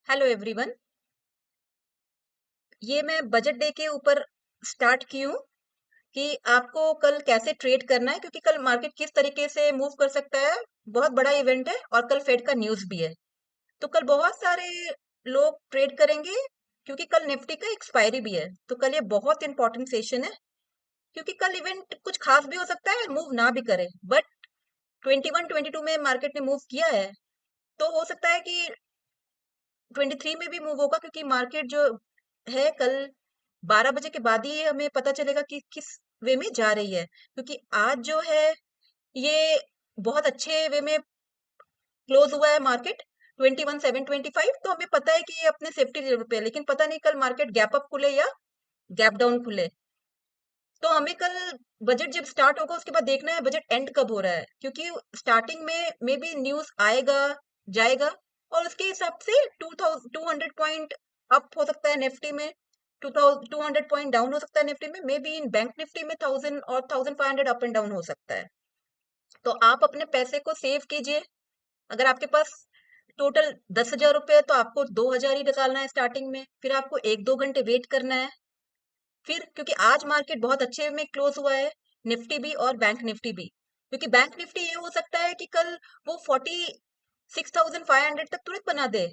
Hello everyone. ये मैं budget day के ऊपर स्टार्ट की हूँ कि आपको कल कैसे ट्रेड करना है, क्योंकि कल मार्केट किस तरीके से मूव कर सकता है। बहुत बड़ा इवेंट है और कल फेड का न्यूज़ भी है। तो कल बहुत सारे लोग ट्रेड करेंगे, क्योंकि कल निफ्टी का एक्सपायरी भी है। तो कल ये बहुत इंपॉर्टेंट सेशन है, क्योंकि कल इवेंट कुछ खास भी हो सकता है, मूव ना भी करे। बट 21-22 में मार्केट ने मूव किया है, तो हो सकता है कि 23 में भी मूव होगा, क्योंकि मार्केट जो है कल 12 बजे के बाद ही हमें पता चलेगा कि किस वे में जा रही है। क्योंकि आज जो है ये बहुत अच्छे वे में क्लोज हुआ है मार्केट 21,725। तो हमें पता है कि ये अपने सेफ्टी लेवल पे है, लेकिन पता नहीं कल मार्केट गैप अप खुले या गैप डाउन खुले। तो हमें कल बजट जब स्टार्ट होगा उसके बाद देखना है बजट एंड कब हो रहा है, क्योंकि स्टार्टिंग में मे बी न्यूज आएगा जाएगा, और उसके हिसाब से 200 पॉइंट अप हो सकता है निफ्टी में, 200 पॉइंट डाउन हो सकता है निफ्टी में, may be in bank Nifty में 1000 और 1500 अप एंड डाउन हो सकता है। तो आप अपने पैसे को सेव कीजिए। अगर आपके पास टोटल 10,000 रुपये है, तो आपको 2,000 ही निकालना है स्टार्टिंग में, फिर आपको 1-2 घंटे वेट करना है। फिर क्योंकि आज मार्केट बहुत अच्छे में क्लोज हुआ है, निफ्टी भी और बैंक निफ्टी भी, क्योंकि बैंक निफ्टी ये हो सकता है कि कल वो 46,500 तक तुरंत बना दे।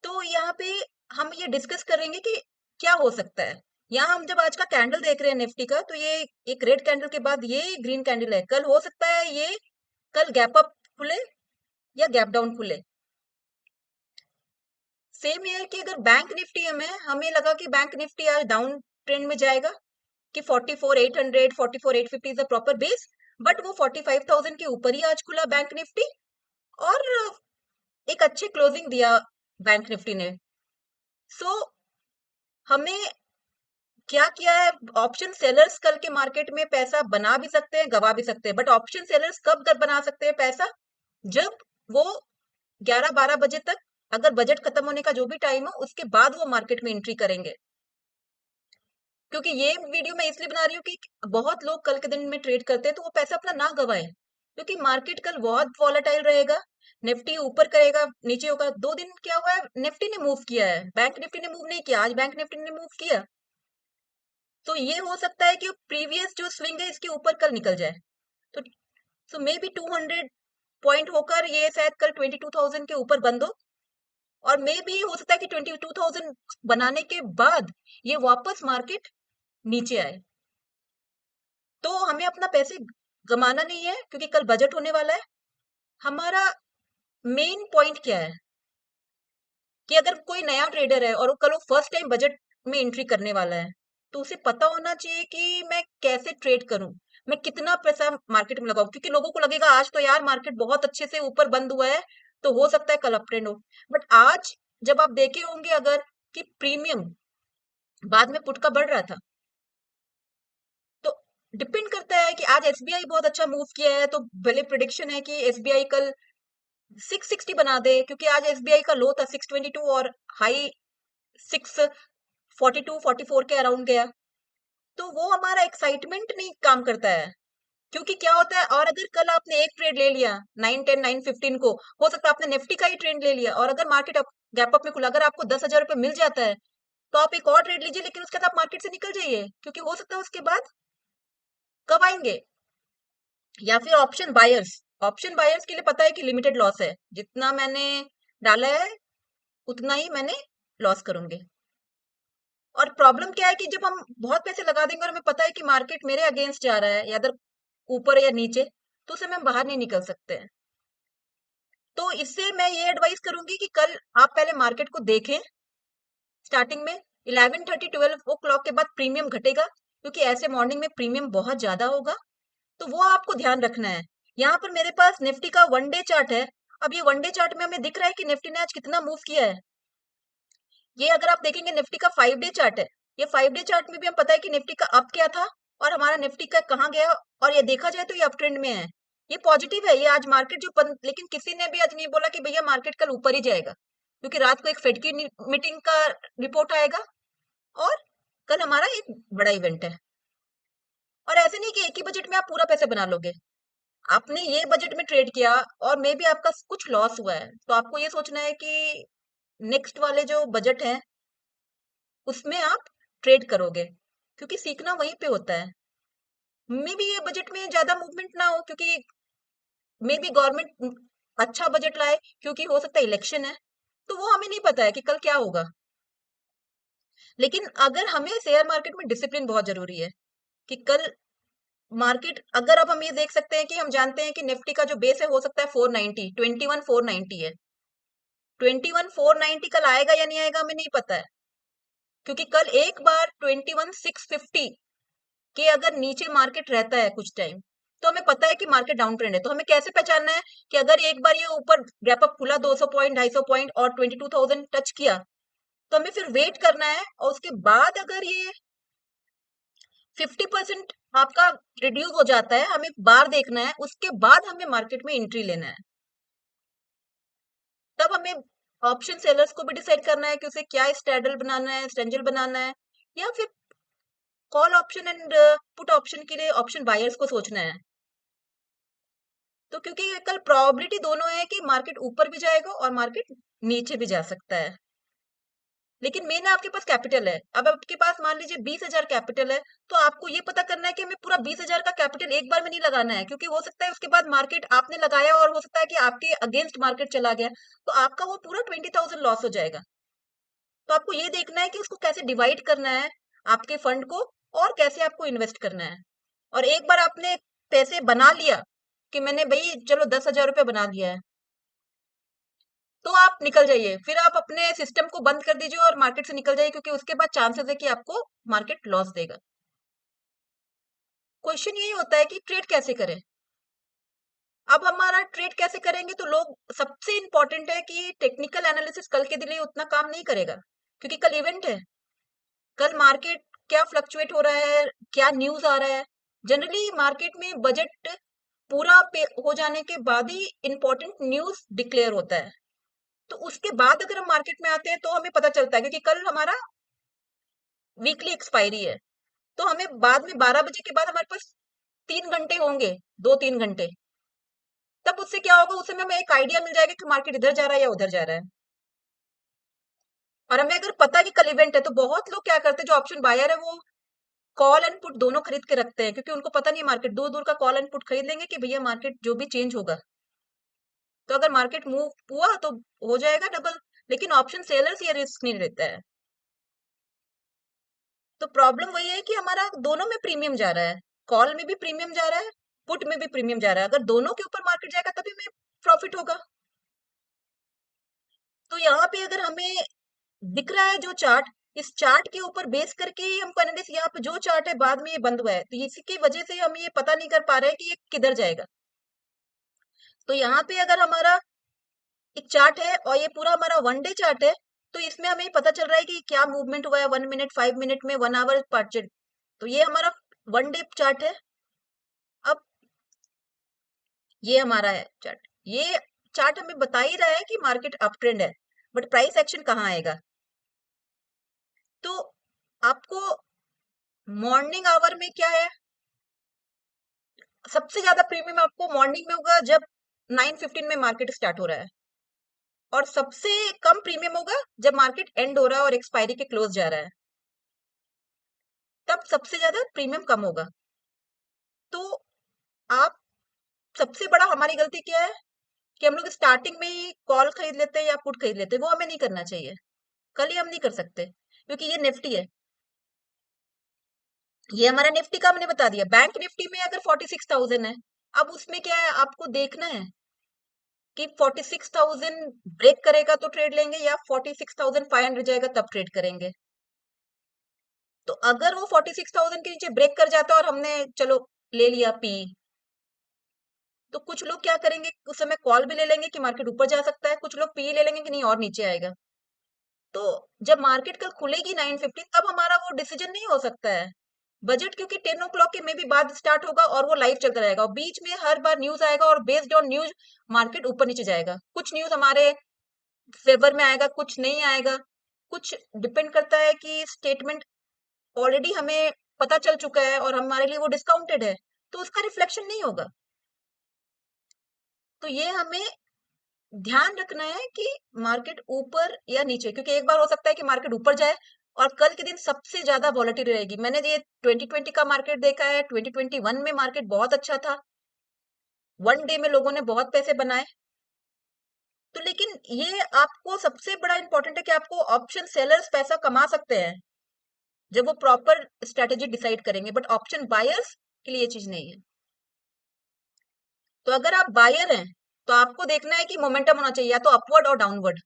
तो यहाँ पे हम ये डिस्कस करेंगे कि क्या हो सकता है। यहाँ हम जब आज का कैंडल देख रहे हैं निफ्टी का, तो ये एक रेड कैंडल के बाद ये ग्रीन कैंडल है। कल हो सकता है ये कल गैप अप खुले या गैप डाउन खुले। सेम है कि अगर बैंक निफ्टी हमें लगा कि बैंक निफ्टी आज डाउन ट्रेंड में जाएगा, कि 44,800 44,850 is a proper base. But वो 45,000 के ऊपर ही आज खुला बैंक निफ्टी, और एक अच्छे क्लोजिंग दिया बैंक निफ्टी ने। सो हमें क्या किया है, ऑप्शन सेलर्स कल के मार्केट में पैसा बना भी सकते हैं, गवा भी सकते हैं। बट ऑप्शन सेलर्स कब बना सकते हैं पैसा, जब वो 11-12 बजे तक, अगर बजट खत्म होने का जो भी टाइम हो उसके बाद वो मार्केट में एंट्री करेंगे। क्योंकि ये वीडियो मैं इसलिए बना रही हूँ कि बहुत लोग कल के दिन में ट्रेड करते हैं, तो वो पैसा अपना ना गवाएं, क्योंकि मार्केट कल बहुत वॉलेटाइल रहेगा। निफ्टी ऊपर करेगा नीचे होगा। 2 दिन क्या हुआ है, निफ्टी ने मूव किया है, बैंक निफ्टी ने मूव नहीं किया। आज बैंक निफ्टी ने मूव किया, तो ये हो सकता है कि प्रीवियस जो स्विंग है इसके ऊपर कल निकल जाए। तो मे बी 200 पॉइंट होकर ये शायद कल 22,000 के ऊपर बंद हो, और मे बी हो सकता है कि 22,000 बनाने के बाद ये वापस मार्केट नीचे आए। तो हमें अपना पैसे गमाना नहीं है, क्योंकि कल बजट होने वाला है। हमारा मेन पॉइंट क्या है कि अगर कोई नया ट्रेडर है और वो कल वो फर्स्ट टाइम बजट में एंट्री करने वाला है, तो उसे पता होना चाहिए कि मैं कैसे ट्रेड करूं, मैं कितना पैसा मार्केट में लगाऊं। क्योंकि लोगों को लगेगा आज तो यार मार्केट बहुत अच्छे से ऊपर बंद हुआ है, तो हो सकता है कल अप ट्रेंड हो। बट आज जब आप देखे होंगे अगर, कि प्रीमियम बाद में पुट का बढ़ रहा था, तो डिपेंड करता है कि आज एसबीआई बहुत अच्छा मूव किया है, तो भले प्रिडिक्शन है कि एसबीआई कल 660 बना दे, क्योंकि आज एसबीआई का लो था 622 और हाई 642 44 के अराउंड गया। तो वो हमारा एक्साइटमेंट नहीं काम करता है। क्योंकि क्या होता है, और अगर कल आपने एक ट्रेड ले लिया 9-10 9-15 को, हो सकता है आपने निफ्टी का ही ट्रेड ले लिया, और अगर मार्केट अप गैप अप में खुला, अगर आपको 10,000 रुपये मिल जाता है, तो आप एक और ट्रेड लीजिए, लेकिन उसके बाद आप मार्केट से निकल जाइए, क्योंकि हो सकता है उसके बाद कब आएंगे। या फिर ऑप्शन बायर्स के लिए पता है कि लिमिटेड लॉस है, जितना मैंने डाला है उतना ही मैंने लॉस करूंगी। और प्रॉब्लम क्या है कि जब हम बहुत पैसे लगा देंगे और हमें पता है कि मार्केट मेरे अगेंस्ट जा रहा है, या अगर ऊपर या नीचे, तो उसे हम बाहर नहीं निकल सकते हैं। तो इससे मैं ये एडवाइस करूंगी कि कल आप पहले मार्केट को देखें। स्टार्टिंग में 11:30 12 o'clock के बाद प्रीमियम घटेगा, क्योंकि ऐसे मॉर्निंग में प्रीमियम बहुत ज्यादा होगा। तो वो आपको ध्यान रखना है। यहाँ पर मेरे पास निफ्टी का 1 डे चार्ट है। अब ये 1 डे चार्ट में हमें दिख रहा है कि निफ्टी ने आज कितना मूव किया है। ये अगर आप देखेंगे निफ्टी का 5 डे चार्ट है, ये 5 डे चार्ट में भी हम पता है कि निफ्टी का अप क्या था और हमारा निफ्टी का कहाँ गया। और ये देखा जाए तो ये अप ट्रेंड में है, ये पॉजिटिव है। ये आज मार्केट जो लेकिन किसी ने भी आज नहीं बोला कि भैया मार्केट कल ऊपर ही जाएगा, क्योंकि रात को एक फेड की मीटिंग का रिपोर्ट आएगा, और कल हमारा एक बड़ा इवेंट है। और ऐसे नहीं कि एक ही बजट में आप पूरा पैसे बना लोगे। आपने ये बजट में ट्रेड किया और मे बी आपका कुछ लॉस हुआ है, तो आपको ये सोचना है कि नेक्स्ट वाले जो बजट है उसमें आप ट्रेड करोगे, क्योंकि सीखना वहीं पे होता है। मे बी ये बजट में ज्यादा मूवमेंट ना हो, क्योंकि मे बी गवर्नमेंट अच्छा बजट लाए, क्योंकि हो सकता है इलेक्शन है, तो वो हमें नहीं पता है कि कल क्या होगा। लेकिन अगर हमें शेयर मार्केट में डिसिप्लिन बहुत जरूरी है कि कल मार्केट, अगर अब हम ये देख सकते हैं कि हम जानते हैं कि निफ्टी का जो बेस है हो सकता है 490, 21,490 है। 21,490 कल आएगा या नहीं आएगा हमें नहीं पता है, क्योंकि कल एक बार 21,650 के अगर नीचे मार्केट रहता है कुछ टाइम, तो हमें पता है कि मार्केट डाउन ट्रेंड है। तो हमें कैसे पहचानना है कि अगर एक बार ये ऊपर गैप अप खुला 200 पॉइंट 250 पॉइंट और 22,000 टच किया, तो हमें फिर वेट करना है, और उसके बाद अगर ये 50% आपका रिड्यूस हो जाता है, हमें बार देखना है, उसके बाद हमें मार्केट में एंट्री लेना है। तब हमें ऑप्शन सेलर्स को भी डिसाइड करना है कि उसे क्या स्ट्रैडल बनाना है, स्ट्रेंजल बनाना है, या फिर call option and put option के लिए ऑप्शन बायर्स को सोचना है। तो क्योंकि ये कल प्रोबेबिलिटी दोनों है कि मार्केट ऊपर भी जाएगा और मार्केट नीचे भी जा सकता है। लेकिन मेन आपके पास कैपिटल है। अब आपके पास मान लीजिए 20,000 कैपिटल है, तो आपको ये पता करना है कि हमें पूरा 20,000 का कैपिटल एक बार में नहीं लगाना है, क्योंकि हो सकता है उसके बाद मार्केट आपने लगाया और हो सकता है कि आपके अगेंस्ट मार्केट चला गया, तो आपका वो पूरा 20,000 लॉस हो जाएगा। तो आपको ये देखना है कि उसको कैसे डिवाइड करना है, आपके फंड को, और कैसे आपको इन्वेस्ट करना है। और एक बार आपने पैसे बना लिया कि मैंने भाई चलो 10,000 रुपये बना लिया है, तो आप निकल जाइए, फिर आप अपने सिस्टम को बंद कर दीजिए और मार्केट से निकल जाइए, क्योंकि उसके बाद चांसेस है कि आपको मार्केट लॉस देगा। क्वेश्चन यही होता है कि ट्रेड कैसे करें। अब हमारा ट्रेड कैसे करेंगे, तो लोग, सबसे इंपॉर्टेंट है कि टेक्निकल एनालिसिस कल के लिए उतना काम नहीं करेगा, क्योंकि कल इवेंट है। कल मार्केट क्या फ्लक्चुएट हो रहा है, क्या न्यूज आ रहा है। जनरली मार्केट में बजट पूरा पे हो जाने के बाद ही इंपॉर्टेंट न्यूज डिक्लेयर होता है, तो उसके बाद अगर हम मार्केट में आते हैं तो हमें पता चलता है, क्योंकि कल हमारा वीकली एक्सपायरी है, तो हमें बाद में 12 बजे के बाद हमारे पास 3 घंटे होंगे, 2-3 घंटे। तब उससे क्या होगा, उस समय हमें एक आइडिया मिल जाएगा कि मार्केट इधर जा रहा है या उधर जा रहा है। और हमें अगर पता है कि कल इवेंट है, तो बहुत लोग क्या करते हैं, जो ऑप्शन बायर है वो कॉल एंड पुट दोनों खरीद के रखते हैं, क्योंकि उनको पता नहीं मार्केट दूर दूर का कॉल एंड पुट खरीद लेंगे कि भैया मार्केट जो भी चेंज होगा, तो अगर मार्केट मूव हुआ तो हो जाएगा डबल। लेकिन ऑप्शन सेलर्स ये रिस्क नहीं लेता है। तो प्रॉब्लम वही है कि हमारा दोनों में प्रीमियम जा रहा है, कॉल में भी प्रीमियम जा रहा है, पुट में भी प्रीमियम जा रहा है। अगर दोनों के ऊपर मार्केट जाएगा तभी हमें प्रॉफिट होगा। तो यहाँ पे अगर हमें दिख रहा है जो चार्ट, इस चार्ट के ऊपर बेस करके ही हमको एनालिसिस, यहाँ पे जो चार्ट है बाद में ये बंद हुआ है, तो इसी की वजह से हम ये पता नहीं कर पा रहे हैं कि ये किधर जाएगा। तो यहाँ पे अगर हमारा एक चार्ट है और ये पूरा हमारा 1 डे चार्ट है, तो इसमें हमें पता चल रहा है कि क्या मूवमेंट हुआ है 1 मिनट, 5 मिनट में, 1 आवर पार्ट। तो ये हमारा 1 डे चार्ट है। अब ये हमारा है चार्ट, ये चार्ट हमें बता ही रहा है कि मार्केट अप ट्रेंड है, बट प्राइस एक्शन कहाँ आएगा। तो आपको मॉर्निंग आवर में क्या है, सबसे ज्यादा प्रीमियम आपको मॉर्निंग में होगा जब 9:15 में मार्केट स्टार्ट हो रहा है, और सबसे कम प्रीमियम होगा जब मार्केट एंड हो रहा है और एक्सपायरी के क्लोज जा रहा है, तब सबसे ज्यादा प्रीमियम कम होगा। तो आप, सबसे बड़ा हमारी गलती क्या है कि हम लोग स्टार्टिंग में ही कॉल खरीद लेते हैं या पुट खरीद लेते हैं, वो हमें नहीं करना चाहिए। कल ही हम नहीं कर सकते, क्योंकि ये निफ्टी है। ये हमारा निफ्टी का हमने बता दिया। बैंक निफ्टी में अगर 46,000 है, अब उसमें क्या है, आपको देखना है कि 46,000 ब्रेक करेगा तो ट्रेड लेंगे, या 46,500 जाएगा तब ट्रेड करेंगे। तो अगर वो 46,000 के नीचे ब्रेक कर जाता है और हमने चलो ले लिया पी, तो कुछ लोग क्या करेंगे, उस समय कॉल भी ले लेंगे कि मार्केट ऊपर जा सकता है, कुछ लोग पी ले लेंगे कि नहीं और नीचे आएगा। तो जब मार्केट कल खुलेगी 9:50, तब हमारा वो डिसीजन नहीं हो सकता है। बजट क्योंकि 10 o'clock के में भी बाद स्टार्ट होगा और वो लाइव चलता रहेगा, और बीच में हर बार न्यूज आएगा और बेस्ड ऑन न्यूज मार्केट ऊपर नीचे जाएगा। कुछ न्यूज हमारे फेवर में आएगा, कुछ नहीं आएगा। कुछ डिपेंड करता है कि स्टेटमेंट ऑलरेडी हमें पता चल चुका है और हमारे लिए वो डिस्काउंटेड है, तो उसका रिफ्लेक्शन नहीं होगा। तो ये हमें ध्यान रखना है कि मार्केट ऊपर या नीचे, क्योंकि एक बार हो सकता है कि मार्केट ऊपर जाए और कल के दिन सबसे ज्यादा वॉलेटिलिटी रहेगी। मैंने ये 2020 का मार्केट देखा है, 2021 में मार्केट बहुत अच्छा था, वन डे में लोगों ने बहुत पैसे बनाए। तो लेकिन ये आपको सबसे बड़ा इंपॉर्टेंट है कि आपको ऑप्शन सेलर्स पैसा कमा सकते हैं जब वो प्रॉपर स्ट्रेटेजी डिसाइड करेंगे, बट ऑप्शन बायर्स के लिए ये चीज नहीं है। तो अगर आप बायर हैं तो आपको देखना है कि मोमेंटम होना चाहिए, या तो अपवर्ड और डाउनवर्ड,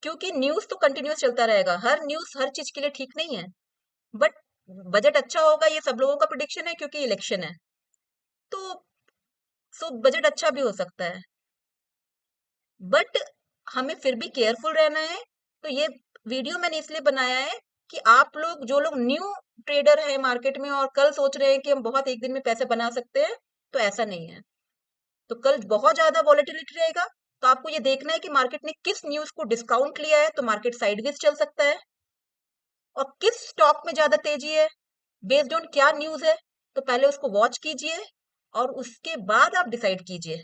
क्योंकि न्यूज तो कंटिन्यूस चलता रहेगा, हर न्यूज हर चीज के लिए ठीक नहीं है। बट बजट अच्छा होगा ये सब लोगों का प्रिडिक्शन है, क्योंकि इलेक्शन है। तो बजट अच्छा भी हो सकता है, बट हमें फिर भी केयरफुल रहना है। तो ये वीडियो मैंने इसलिए बनाया है कि आप लोग, जो लोग न्यू ट्रेडर है मार्केट में और कल सोच रहे हैं कि हम बहुत एक दिन में पैसे बना सकते हैं, तो ऐसा नहीं है। तो कल बहुत ज्यादा वॉलेटिलिटी रहेगा, तो आपको ये देखना है कि मार्केट ने किस न्यूज को डिस्काउंट लिया है, तो मार्केट साइडवेज चल सकता है। और किस स्टॉक में ज्यादा तेजी है, बेस्ड ऑन क्या न्यूज है, तो पहले उसको वॉच कीजिए और उसके बाद आप डिसाइड कीजिए।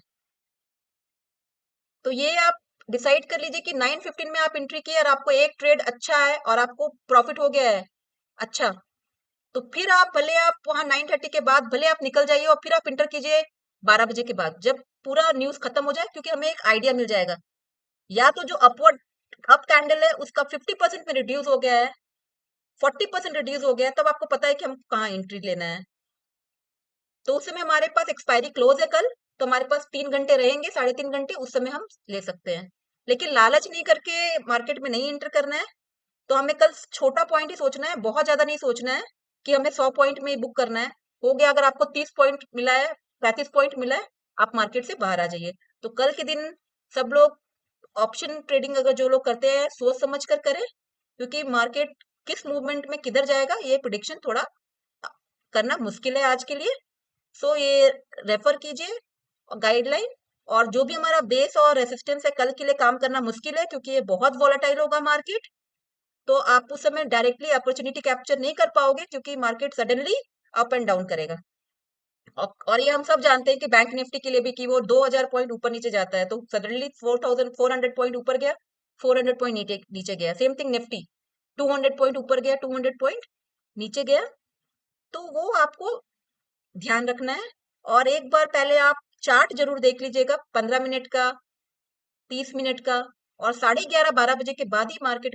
तो ये आप डिसाइड कर लीजिए कि 9:15 में आप एंट्री किए और आपको एक ट्रेड अच्छा है और आपको प्रॉफिट हो गया है अच्छा, तो फिर आप भले आप वहां 9:30 के बाद भले आप निकल जाइए और फिर आप इंटर कीजिए 12 बजे के बाद, जब पूरा न्यूज खत्म हो जाए, क्योंकि हमें एक आइडिया मिल जाएगा। या तो जो अपवर्ड अप कैंडल है उसका 50% में रिड्यूस हो गया है, 40% रिड्यूस हो गया है, तब आपको पता है कि हम कहाँ एंट्री लेना है। तो उस समय हमारे पास एक्सपायरी क्लोज है कल, तो हमारे पास 3 घंटे रहेंगे, 3.5 घंटे, उस समय हम ले सकते हैं। लेकिन लालच नहीं करके मार्केट में नहीं एंटर करना है। तो हमें कल छोटा पॉइंट ही सोचना है, बहुत ज्यादा नहीं सोचना है कि हमें 100 पॉइंट में ही बुक करना है। हो गया, अगर आपको 30 पॉइंट मिला है, 35 पॉइंट मिला है, आप मार्केट से बाहर आ जाइए। तो कल के दिन सब लोग ऑप्शन ट्रेडिंग अगर जो लोग करते हैं सोच समझ कर करें, क्योंकि मार्केट किस मूवमेंट में किधर जाएगा ये प्रिडिक्शन थोड़ा करना मुश्किल है आज के लिए। सो ये रेफर कीजिए गाइडलाइन, और जो भी हमारा बेस और रेसिस्टेंस है कल के लिए काम करना मुश्किल है, क्योंकि ये बहुत वॉलेटाइल होगा मार्केट। तो आप उस समय डायरेक्टली अपॉर्चुनिटी कैप्चर नहीं कर पाओगे, क्योंकि market suddenly up and down करेगा। और ये हम सब जानते हैं कि बैंक निफ्टी के लिए भी कि वो 2000 पॉइंट ऊपर नीचे जाता है, तो सडनली 4400 पॉइंट ऊपर गया, 400 पॉइंट नीचे नीचे गया। सेम थिंग निफ्टी 200 पॉइंट ऊपर गया, 200 पॉइंट नीचे गया। तो वो आपको ध्यान रखना है। और एक बार पहले आप चार्ट जरूर देख लीजिएगा, 15 मिनट का, 30 मिनट का, और 11:30 12 बजे के बाद ही मार्केट में